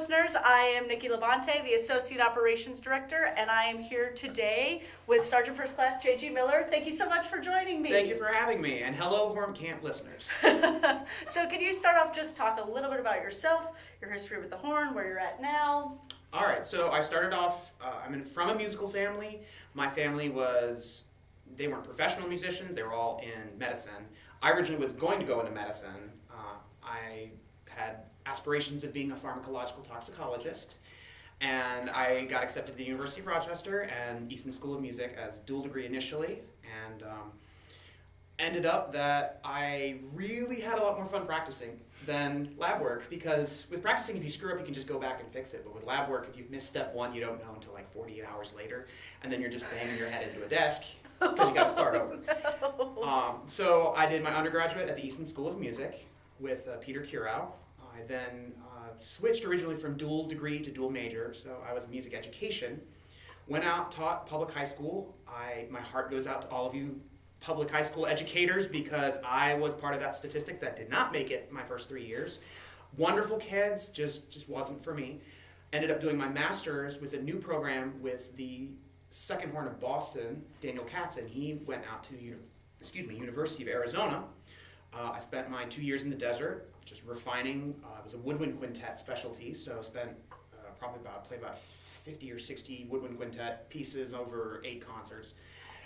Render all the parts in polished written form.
listeners. I am Nikki Labonte, the Associate Operations Director, and I am here today with Sergeant First Class JG Miller. Thank you so much for joining me. Thank you for having me, and hello, Horn Camp listeners. So can you start off, just talk a little bit about yourself, your history with the horn, where you're at now? All right, so I started off, from a musical family. My family they weren't professional musicians, they were all in medicine. I originally was going to go into medicine. I had aspirations of being a pharmacological toxicologist, and I got accepted to the University of Rochester and Eastman School of Music as dual degree initially, and ended up that I really had a lot more fun practicing than lab work, because with practicing, if you screw up, you can just go back and fix it, but with lab work, if you've missed step one, you don't know until like 48 hours later, and then you're just banging your head into a desk because you got to start over. So I did my undergraduate at the Eastman School of Music with Peter Curau. I then switched originally from dual degree to dual major, so I was in music education. Went out, taught public high school. My heart goes out to all of you public high school educators, because I was part of that statistic that did not make it my first 3 years. Wonderful kids, just wasn't for me. Ended up doing my master's with a new program with the second horn of Boston, Daniel Katzen. He went out to University of Arizona. I spent my 2 years in the desert, just refining. It was a woodwind quintet specialty, so I spent played about 50 or 60 woodwind quintet pieces over 8 concerts.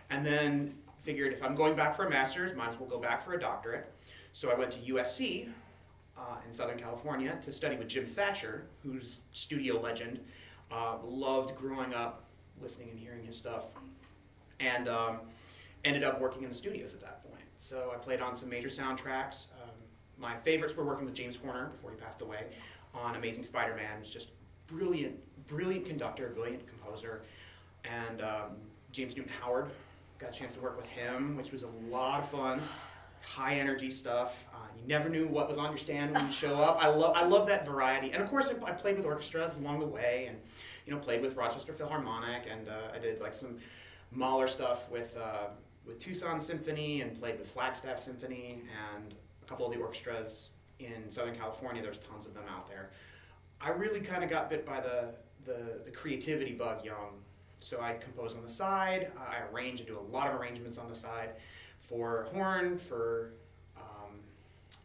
And then figured if I'm going back for a master's, might as well go back for a doctorate. So I went to USC in Southern California to study with Jim Thatcher, who's studio legend. Loved growing up listening and hearing his stuff, and ended up working in the studios at that point. So I played on some major soundtracks. My favorites were working with James Horner before he passed away on Amazing Spider-Man. He was just brilliant conductor, brilliant composer, and James Newton Howard. Got a chance to work with him, which was a lot of fun. High energy stuff. You never knew what was on your stand when you show up. I love that variety. And of course, I played with orchestras along the way, and played with Rochester Philharmonic, and I did like some Mahler stuff with Tucson Symphony, and played with Flagstaff Symphony, and a couple of the orchestras in Southern California. There's tons of them out there. I really kind of got bit by the creativity bug young. So I compose on the side, I arrange and do a lot of arrangements on the side for horn, for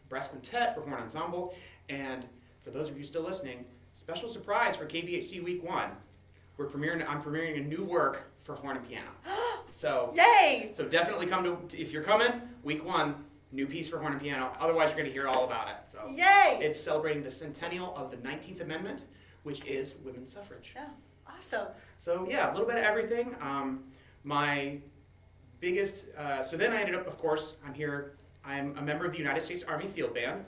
brass quintet, for horn ensemble, and for those of you still listening, special surprise for KBHC Week 1. I'm premiering a new work for horn and piano. So, yay! So definitely if you're coming, Week 1, new piece for horn and piano. Otherwise, you're going to hear all about it. So, yay! It's celebrating the centennial of the 19th Amendment, which is women's suffrage. Yeah, awesome. So yeah, a little bit of everything. My biggest, so then I ended up, of course, I'm a member of the United States Army Field Band,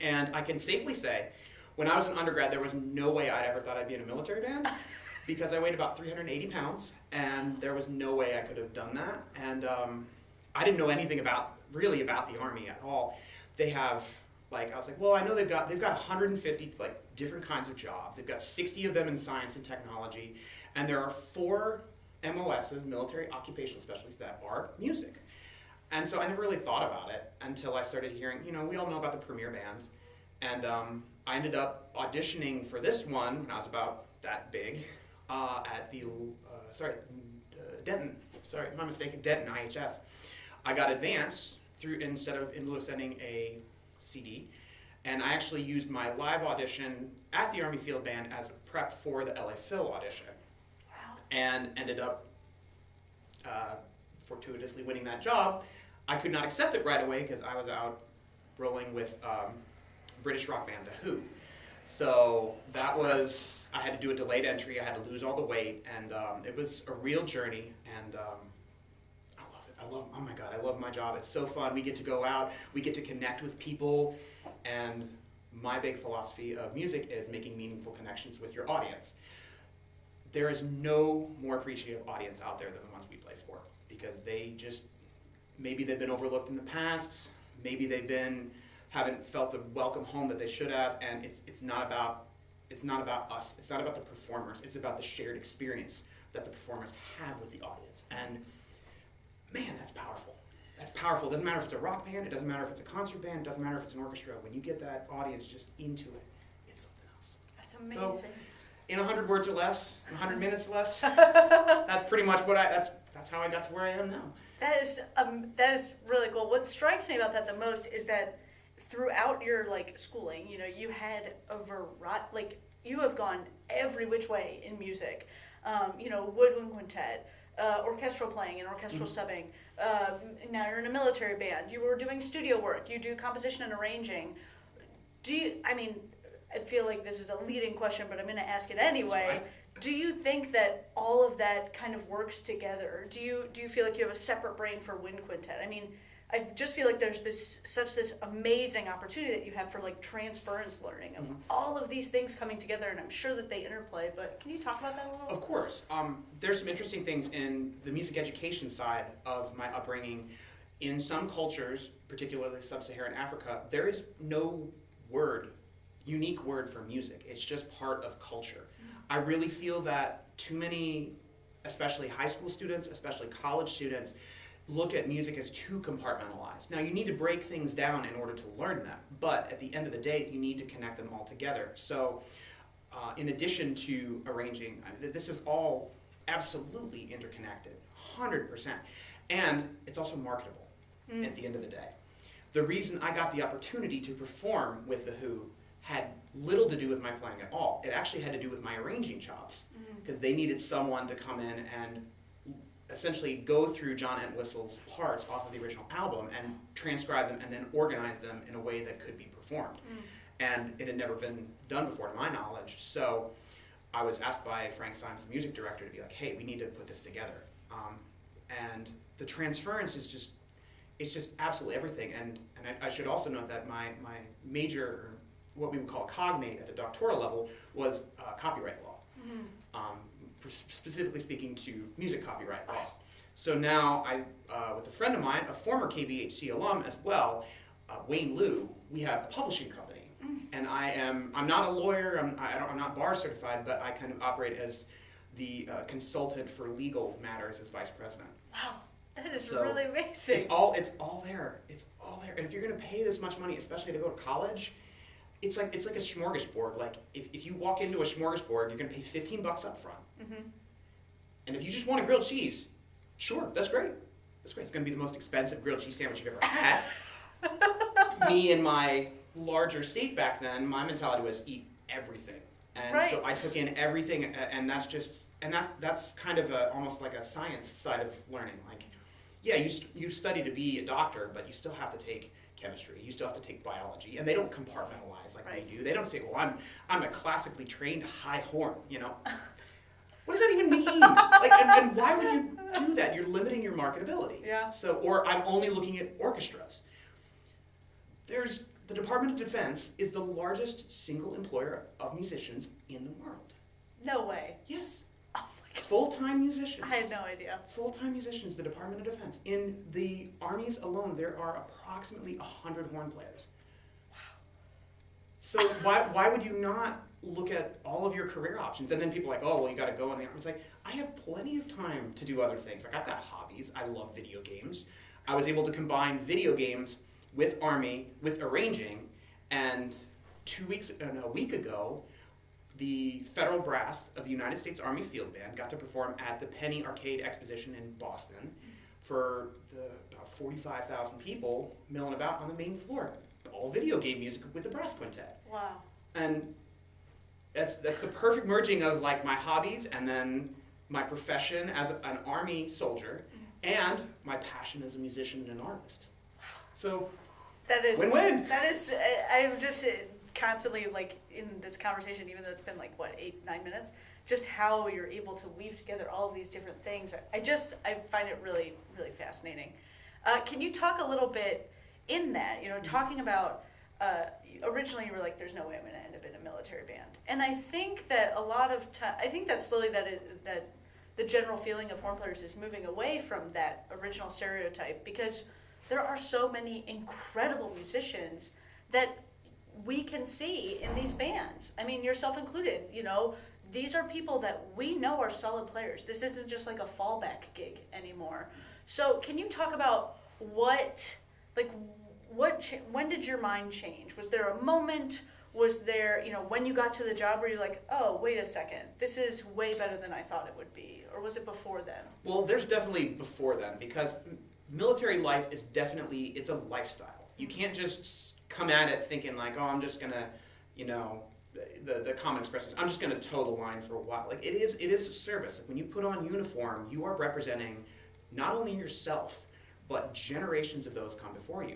and I can safely say, when I was an undergrad, there was no way I'd ever thought I'd be in a military band, because I weighed about 380 pounds, and there was no way I could have done that, and I didn't know anything about the Army at all. They have, I was like, well, I know they've got 150 different kinds of jobs. They've got 60 of them in science and technology, and there are 4 MOSs, military occupational specialties, that are music. And so I never really thought about it until I started hearing, we all know about the premier bands, and I ended up auditioning for this one when I was about that big at the Denton. Sorry, my mistake. Denton IHS. I got advanced in lieu of sending a CD, and I actually used my live audition at the Army Field Band as a prep for the LA Phil audition. Wow. And ended up fortuitously winning that job. I could not accept it right away because I was out rolling with British rock band The Who. So I had to do a delayed entry, I had to lose all the weight, and it was a real journey, and I love my job. It's so fun. We get to go out, we get to connect with people, and my big philosophy of music is making meaningful connections with your audience. There is no more appreciative audience out there than the ones we play for, because maybe they've been overlooked in the past, maybe haven't felt the welcome home that they should have, and it's not about us, it's not about the performers, it's about the shared experience that the performers have with the audience. And man, that's powerful. That's powerful. It doesn't matter if it's a rock band, it doesn't matter if it's a concert band, it doesn't matter if it's an orchestra. When you get that audience just into it, it's something else. That's Amazing. So, in 100 words or less, 100 minutes or less, that's pretty much that's how I got to where I am now. That is really cool. What strikes me about that the most is that throughout your schooling, you had a variety, you have gone every which way in music. Woodwind quintet, orchestral playing and orchestral subbing. Now you're in a military band. You were doing studio work. You do composition and arranging. I feel like this is a leading question, but I'm going to ask it anyway. Do you think that all of that kind of works together? Do you feel like you have a separate brain for wind quintet? I just feel like there's this amazing opportunity that you have for transference learning of all of these things coming together, and I'm sure that they interplay, but can you talk about that a little? Of course. There's some interesting things in the music education side of my upbringing. In some cultures, particularly sub-Saharan Africa, there is no unique word for music. It's just part of culture. I really feel that too many, especially high school students, especially college students, look at music as too compartmentalized. Now, you need to break things down in order to learn them, but at the end of the day, you need to connect them all together. So, in addition to arranging, this is all absolutely interconnected, 100%. And it's also marketable at the end of the day. The reason I got the opportunity to perform with The Who had little to do with my playing at all. It actually had to do with my arranging chops, because they needed someone to come in and essentially go through John Entwistle's parts off of the original album and transcribe them and then organize them in a way that could be performed. And it had never been done before, to my knowledge. So I was asked by Frank Symes, the music director, to be like, hey, we need to put this together. And the transference is just absolutely everything. And I should also note that my major, what we would call cognate at the doctoral level, was copyright law. Specifically speaking to music copyright law. So now with a friend of mine, a former KBHC alum as well, Wayne Liu, we have a publishing company. And I'm not a lawyer, I'm not bar certified, but I kind of operate as the consultant for legal matters as vice president. Wow, that is really amazing. It's all there. It's all there. And if you're going to pay this much money, especially to go to college, it's like a smorgasbord. Like if you walk into a smorgasbord, you're going to pay $15 up front. And if you just want a grilled cheese, sure, that's great. That's great. It's going to be the most expensive grilled cheese sandwich you've ever had. Me and my larger state back then, my mentality was eat everything. And so I took in everything, and that's kind of almost like a science side of learning. Like, yeah, you study to be a doctor, but you still have to take chemistry. You still have to take biology, and they don't compartmentalize like we do. They don't say, "Well, I'm a classically trained high horn." What does that even mean? And why would you do that? You're limiting your marketability. Yeah. So, or I'm only looking at orchestras. The Department of Defense is the largest single employer of musicians in the world. No way. Yes. Oh my God. Full-time musicians. I had no idea. Full-time musicians, the Department of Defense. In the armies alone, there are approximately 100 horn players. Wow. So why would you not look at all of your career options? And then people are like, oh, well, you got to go in the army. It's like, I have plenty of time to do other things. Like, I've got hobbies. I love video games. I was able to combine video games with Army, with arranging, and a week ago, the Federal Brass of the United States Army Field Band got to perform at the Penny Arcade Exposition in Boston for about 45,000 people milling about on the main floor. All video game music with the brass quintet. Wow. And that's the perfect merging of like my hobbies and then my profession as an Army soldier and my passion as a musician and an artist. So that is win-win. That is, I'm just constantly like in this conversation, even though it's been like 8-9 minutes, just how you're able to weave together all of these different things. I find it really, really fascinating. Can you talk a little bit in that, talking about, originally you were like, there's no way I'm going to end up in a military band. And I think that a lot of I think that slowly that the general feeling of horn players is moving away from that original stereotype, because there are so many incredible musicians that we can see in these bands. I mean, yourself included, these are people that we know are solid players. This isn't just like a fallback gig anymore. So can you talk about when did your mind change? Was there a moment Was there, when you got to the job, were you like, oh, wait a second, this is way better than I thought it would be? Or was it before then? Well, there's definitely before then, because military life is definitely, it's a lifestyle. You can't just come at it thinking like, oh, I'm just gonna, the common expression is, I'm just gonna toe the line for a while. Like it is a service. When you put on uniform, you are representing not only yourself, but generations of those come before you.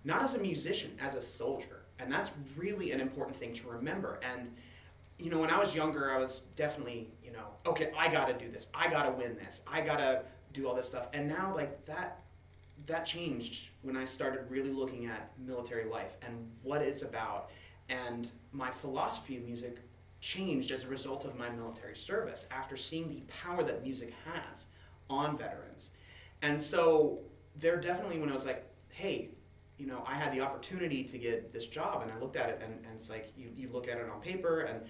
Not as a musician, as a soldier. And that's really an important thing to remember. And, when I was younger, I was definitely, okay, I gotta do this. I gotta win this. I gotta do all this stuff. And now, like, that changed when I started really looking at military life and what it's about. And my philosophy of music changed as a result of my military service after seeing the power that music has on veterans. And so there definitely, when I was like, hey, I had the opportunity to get this job, and I looked at it, and it's like, you look at it on paper, and,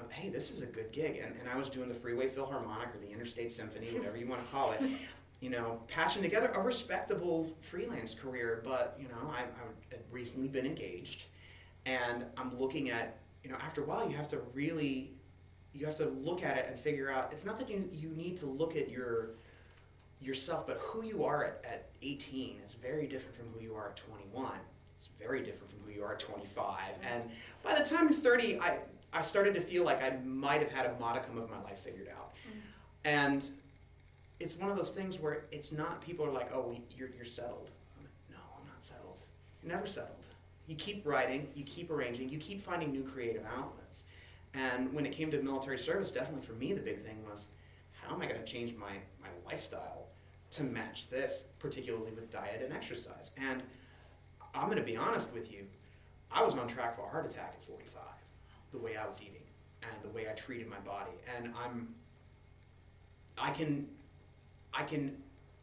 hey, this is a good gig. And I was doing the Freeway Philharmonic or the Interstate Symphony, whatever you want to call it, patching together a respectable freelance career. But, I had recently been engaged, and I'm looking at, after a while, you have to look at it and figure out, it's not that you need to look at yourself, but who you are at 18 is very different from who you are at 21. It's very different from who you are at 25. And by the time I'm 30, I started to feel like I might have had a modicum of my life figured out. And it's one of those things where it's not, people are like, oh, you're settled. I'm like, no, I'm not settled. You're never settled. You keep writing, you keep arranging, you keep finding new creative outlets. And when it came to military service, definitely for me, the big thing was, how am I going to change my lifestyle to match this, particularly with diet and exercise? And I'm going to be honest with you, I was on track for a heart attack at 45, the way I was eating and the way I treated my body. And I can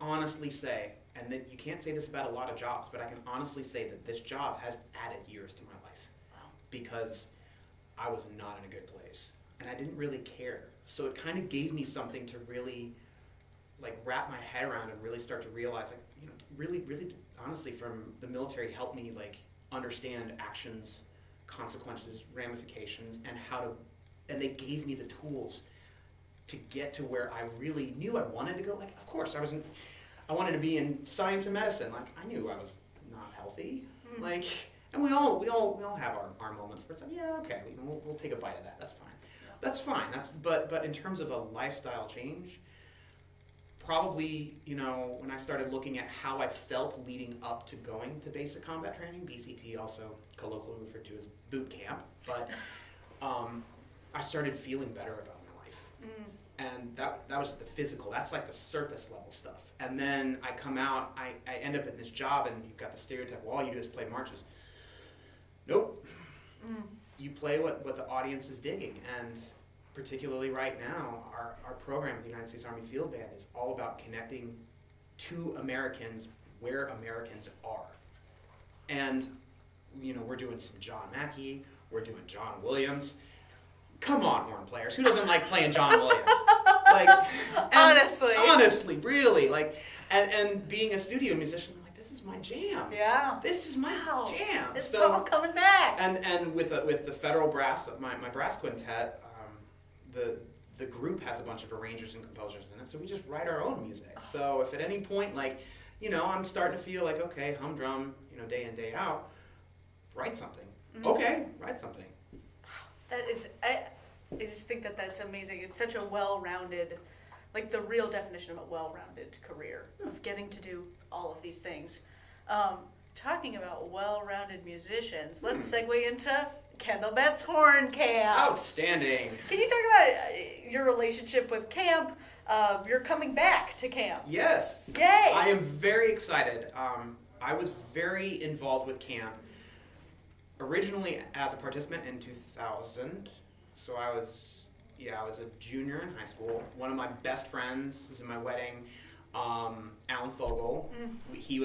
honestly say, and that you can't say this about a lot of jobs, but I can honestly say that this job has added years to my life. Wow. Because I was not in a good place, and I didn't really care. So it kind of gave me something to really wrap my head around and really start to realize, really honestly, from the military helped me understand actions, consequences, ramifications, and they gave me the tools to get to where I really knew I wanted to go. Of course, I wanted to be in science and medicine. I knew I was not healthy. And we all have our moments where it's like, yeah, okay, we'll take a bite of that. That's fine. Yeah. That's fine. But in terms of a lifestyle change, probably, when I started looking at how I felt leading up to going to basic combat training, BCT, also colloquially referred to as boot camp, but I started feeling better about my life. And that was the physical. That's like the surface level stuff. And then I come out, I end up in this job, and you've got the stereotype, well, all you do is play marches. Nope. You play what the audience is digging. And particularly right now, our program at the United States Army Field Band is all about connecting to Americans where Americans are. And, we're doing some John Mackey, we're doing John Williams. Come on, horn players. Who doesn't like playing John Williams? Honestly, really. And being a studio musician, I'm like, this is my jam. Yeah. This is my jam. It's all coming back. And with the federal brass, my brass quintet, the group has a bunch of arrangers and composers in it, so we just write our own music. So if at any point, I'm starting to feel like, okay, humdrum, day in, day out, write something. Mm-hmm. Okay, write something. That is, I just think that's amazing. It's such a well-rounded, the real definition of a well-rounded career, of getting to do all of these things. Talking about well-rounded musicians, let's segue into Kendall Betts Horn Camp. Outstanding. Can you talk about your relationship with camp? You're coming back to camp. Yes. Yay! I am very excited. I was very involved with camp originally as a participant in 2000. So I was a junior in high school. One of my best friends was in my wedding, Alan Fogel. He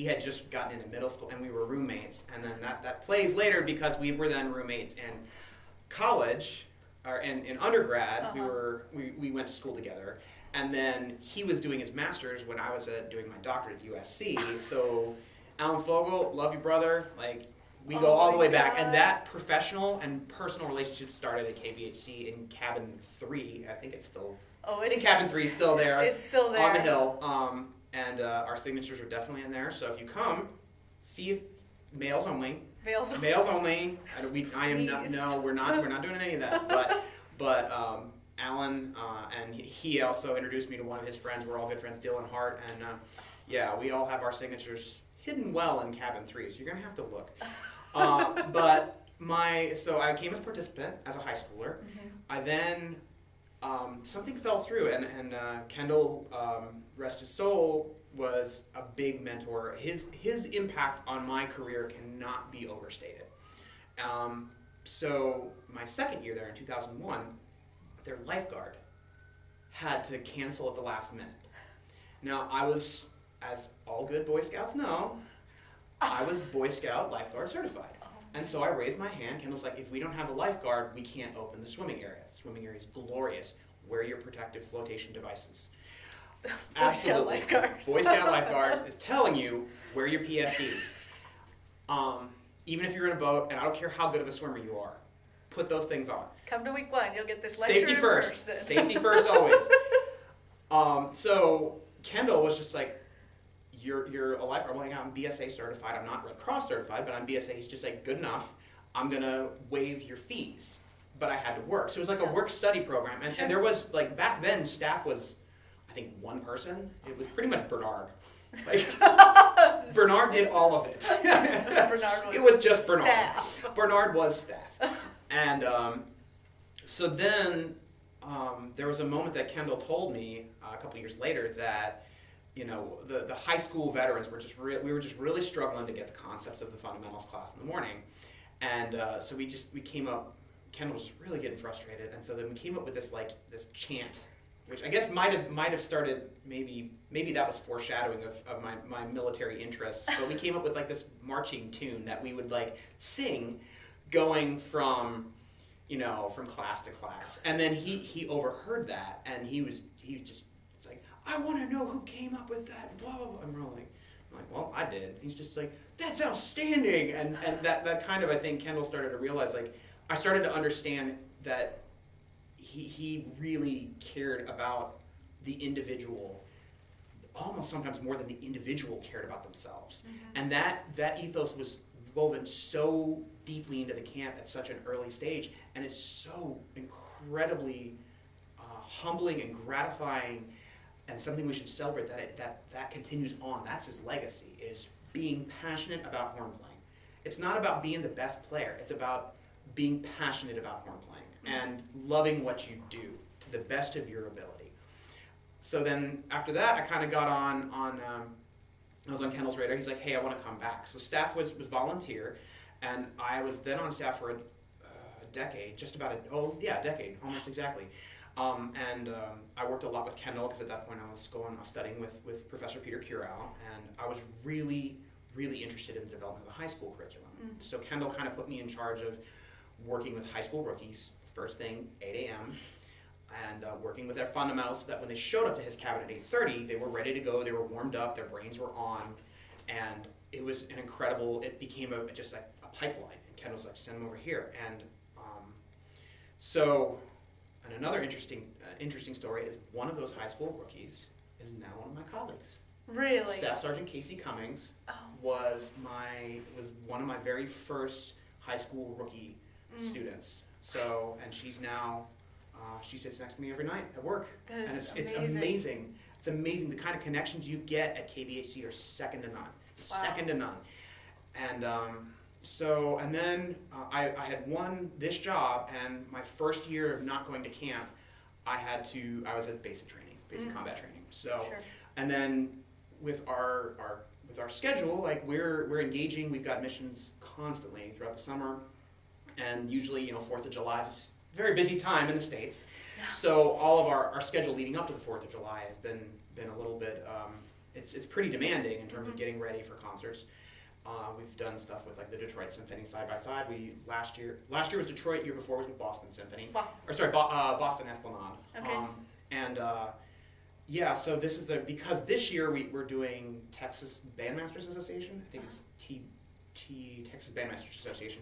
had just gotten into middle school, and we were roommates. And then that plays later because we were then roommates in college, or in undergrad. Uh-huh. We went to school together. And then he was doing his master's when I was doing my doctorate at USC. So Alan Fogel, love you, brother. We go all the way back, God. and that professional and personal relationship started at KBHC in cabin 3. I think it's still. I think cabin 3 is still there. It's still there on the hill. And our signatures are definitely in there. So if you come, see if males only. Males only. I am not. No, we're not doing any of that. But Alan and he also introduced me to one of his friends. We're all good friends, Dylan Hart, and yeah, we all have our signatures hidden well in cabin 3. So you're gonna have to look. So I came as a participant as a high schooler. Mm-hmm. I then something fell through, and Kendall, rest his soul, was a big mentor. His impact on my career cannot be overstated. So my second year there in 2001, their lifeguard had to cancel at the last minute. Now I was, as all good Boy Scouts know, I was Boy Scout lifeguard certified. And so I raised my hand. Kendall's like, if we don't have a lifeguard, we can't open the swimming area. The swimming area is glorious. Wear your protective flotation devices. Absolutely. Boy Scout lifeguard. Boy Scout lifeguard is telling you, wear your PFDs. Even if you're in a boat, and I don't care how good of a swimmer you are, put those things on. Come to week 1, you'll get this lecture Safety in first. person. Safety first always. So Kendall was just like, you're a lifeguard. I'm like, I'm BSA certified. I'm not Red Cross certified, but I'm BSA. He's just like, good enough. I'm going to waive your fees. But I had to work. So it was like a work-study program. And there was, like, back then, staff was, I think, one person. It was pretty much Bernard. Like, Bernard did all of it. It was just Bernard. Staff. Bernard was staff. And so then there was a moment that Kendall told me a couple years later that, you know, the high school veterans were just we were just really struggling to get the concepts of the fundamentals class in the morning. And so we came up, Kendall was just really getting frustrated, and so then we came up with this chant, which I guess might have started, maybe that was foreshadowing of my military interests, but we came up with like this marching tune that we would like sing going from class to class. And then he overheard that, and he was just like, I want to know who came up with that, blah blah blah. And I'm like, well, I did. He's just like, that's outstanding. And that kind of, I think Kendall started to realize, like, I started to understand that he really cared about the individual, almost sometimes more than the individual cared about themselves. Mm-hmm. And that ethos was woven so deeply into the camp at such an early stage, and it's so incredibly humbling and gratifying, and something we should celebrate, that continues on. That's his legacy, is being passionate about horn playing. It's not about being the best player. It's about being passionate about horn playing and loving what you do to the best of your ability. So then after that, I kind of got on I was on Kendall's radar. He's like, hey, I want to come back. So staff was volunteer, and I was then on staff for a decade, a decade, almost exactly. I worked a lot with Kendall, because at that point I was studying with Professor Peter Curao, and I was really, really interested in the development of the high school curriculum. Mm-hmm. So Kendall kind of put me in charge of working with high school rookies, first thing, 8 a.m., and working with their fundamentals so that when they showed up to his cabin at 8:30, they were ready to go, they were warmed up, their brains were on, and it was it became just like a pipeline. And Kendall's like, send them over here. And and another interesting story is one of those high school rookies is now one of my colleagues. Really? Staff Sergeant Casey Cummings was one of my very first high school rookie students. So, and she's now, she sits next to me every night at work. That is and it's amazing. It's amazing. The kind of connections you get at KBHC are second to none. Wow. Second to none. And and then I had won this job, and my first year of not going to camp, I was at basic training, combat training. So, sure. And then with our schedule, like we're engaging, we've got missions constantly throughout the summer, and usually 4th of July is a very busy time in the States. Yeah. So all of our schedule leading up to the 4th of July has been a little bit, it's pretty demanding in terms of getting ready for concerts. We've done stuff with like the Detroit Symphony side by side. Last year was Detroit. Year before was with Boston Symphony. Wow. Boston Esplanade. Okay. So this is because this year we're doing Texas Bandmasters Association. I think it's Texas Bandmasters Association,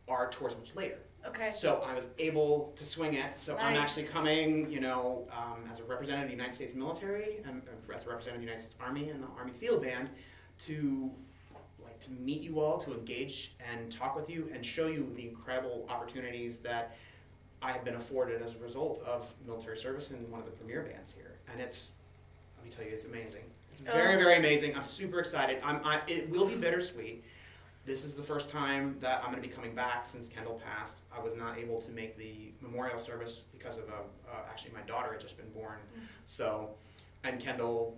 our tours much later. Okay. So I was able to swing it. So I'm Nice. actually coming, as a representative of the United States military, and as a representative of the United States Army and the Army Field Band, to meet you all, to engage and talk with you, and show you the incredible opportunities that I have been afforded as a result of military service in one of the premier bands here. And let me tell you, it's amazing. It's very, very amazing. I'm super excited. It will be bittersweet. This is the first time that I'm going to be coming back since Kendall passed. I was not able to make the memorial service because of actually my daughter had just been born. So, and Kendall,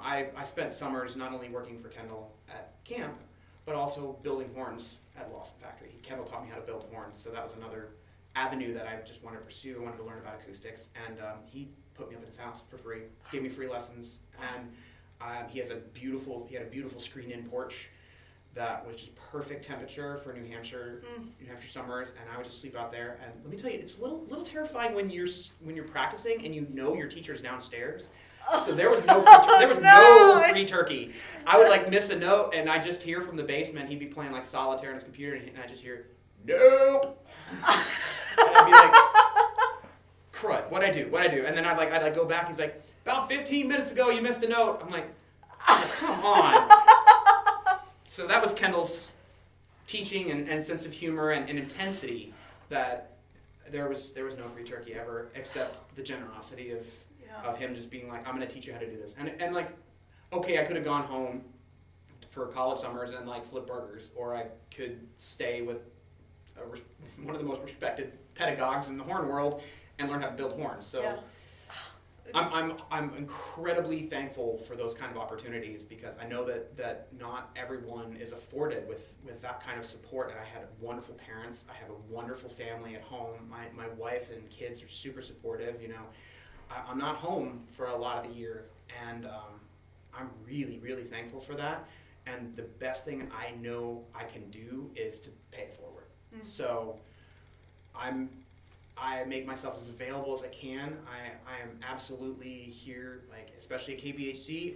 I spent summers not only working for Kendall at camp, but also building horns at Lawson Factory. Kendall taught me how to build horns, so that was another avenue that I just wanted to pursue. I wanted to learn about acoustics, and he put me up at his house for free, gave me free lessons, and he had a beautiful screened-in porch that was just perfect temperature for New Hampshire summers, and I would just sleep out there. And let me tell you, it's a little terrifying when you're practicing and your teacher's downstairs. So there was no free turkey. I would miss a note, and I just hear from the basement. He'd be playing solitaire on his computer, and I just hear nope. And I'd be like, crud, what'd I do? And then I'd go back. He's like, about 15 minutes ago, you missed a note. I'm like, oh, come on. So that was Kendall's teaching and sense of humor and intensity, that there was no free turkey ever, except the generosity of him just being like, I'm going to teach you how to do this. And okay, I could have gone home for college summers and flip burgers, or I could stay with one of the most respected pedagogues in the horn world and learn how to build horns. So I'm incredibly thankful for those kind of opportunities, because I know that not everyone is afforded with that kind of support. And I had wonderful parents. I have a wonderful family at home. My wife and kids are super supportive. I'm not home for a lot of the year, and I'm really, really thankful for that. And the best thing I know I can do is to pay it forward. So I make myself as available as I can. I am absolutely here, especially at KBHC.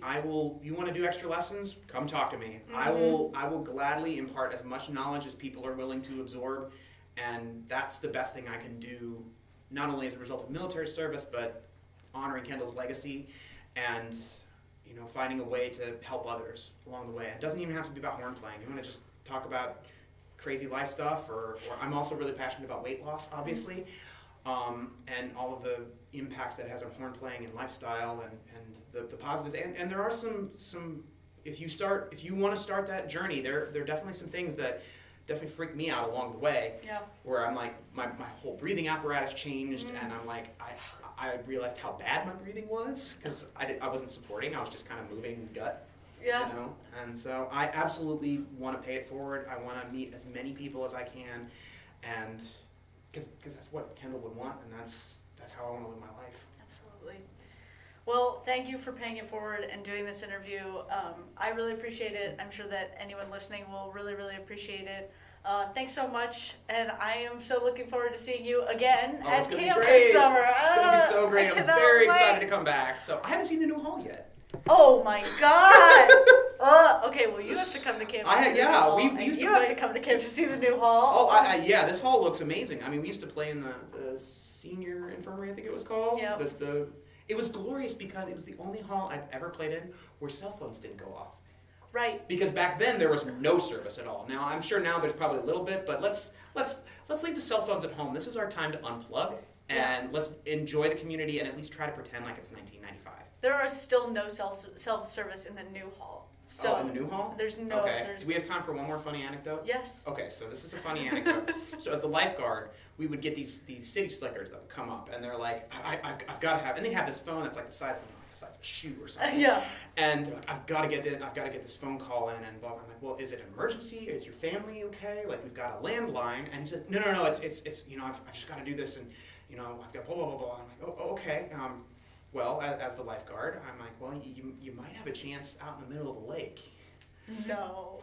You want to do extra lessons? Come talk to me. I will gladly impart as much knowledge as people are willing to absorb, and that's the best thing I can do, not only as a result of military service, but honoring Kendall's legacy, and finding a way to help others along the way. It doesn't even have to be about horn playing. You want to just talk about crazy life stuff, or I'm also really passionate about weight loss, obviously, and all of the impacts that it has on horn playing and lifestyle, and the positives. And there are some if you want to start that journey, there are definitely some things that definitely freaked me out along the way. Yeah. Where I'm my whole breathing apparatus changed, and I'm I realized how bad my breathing was, because I wasn't supporting. I was just kind of moving gut. Yeah. And so I absolutely want to pay it forward. I want to meet as many people as I can, and because that's what Kendall would want, and that's how I want to live my life. Absolutely. Well, thank you for paying it forward and doing this interview. I really appreciate it. I'm sure that anyone listening will really, really appreciate it. Thanks so much, and I am so looking forward to seeing you again at camp this summer. It's going to be so great. I'm very excited to come back. So I haven't seen the new hall yet. Oh my God! Okay, well you have to come to camp to see the new hall. We used to have to come to camp to see the new hall. Oh, this hall looks amazing. I mean, we used to play in the senior infirmary, I think it was called. Yeah. It was glorious because it was the only hall I've ever played in where cell phones didn't go off. Right. Because back then there was no service at all. Now I'm sure now there's probably a little bit, but let's leave the cell phones at home. This is our time to unplug and let's enjoy the community and at least try to pretend like it's 1995. There are still no self-service in the new hall. So in the new hall? There's no. Okay. Do we have time for one more funny anecdote? Yes. Okay, so this is a funny anecdote. So as the lifeguard, we would get these city slickers that would come up, and they're like, I've got to have, and they have this phone that's the size of a shoe or something. Yeah. And I've got to get this phone call in, and blah, blah. I'm like, well, is it an emergency? Is your family okay? We've got a landline. And he said, no, it's I've just got to do this, and I've got blah blah blah blah. I'm like, oh, okay. Well, as the lifeguard, I'm like, well, you might have a chance out in the middle of a lake. No.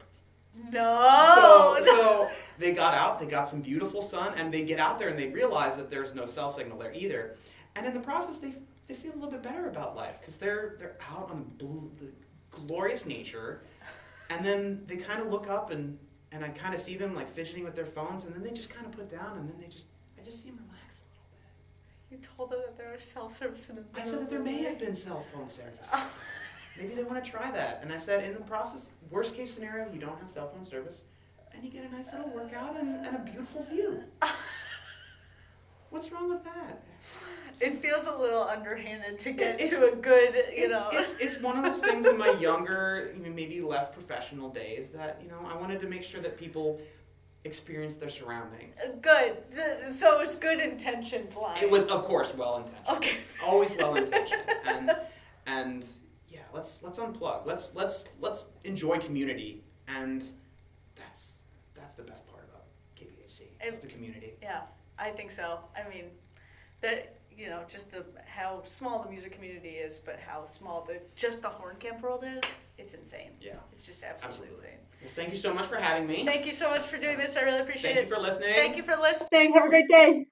So they got out, they got some beautiful sun, and they get out there and they realize that there's no cell signal there either. And in the process, they feel a little bit better about life because they're out on the glorious nature, and then they kind of look up and and I kind of see them like fidgeting with their phones, and then they just kind of put down, and then I just see them relax a little bit. You told them that there was cell service in the I said that there may have been cell phone service. Oh. Maybe they want to try that. And I said, in the process, worst case scenario, you don't have cell phone service, and you get a nice little workout and a beautiful view. What's wrong with that? It feels a little underhanded to get It's- to a good, It's one of those things in my younger, maybe less professional days that, I wanted to make sure that people experience their surroundings. Good. So it was good intention, blind. It was, of course, well-intentioned. Okay. Always well-intentioned. And yeah, let's unplug. Let's enjoy community, and that's the best part about KBHC. It's the community. Yeah, I think so. I mean, just how small the music community is, but how small just the horn camp world is. It's insane. Yeah. It's just absolutely insane. Well, thank you so much for having me. Thank you so much for doing this. I really appreciate Thank it. you for listening. Thank you for listening. Have a great day.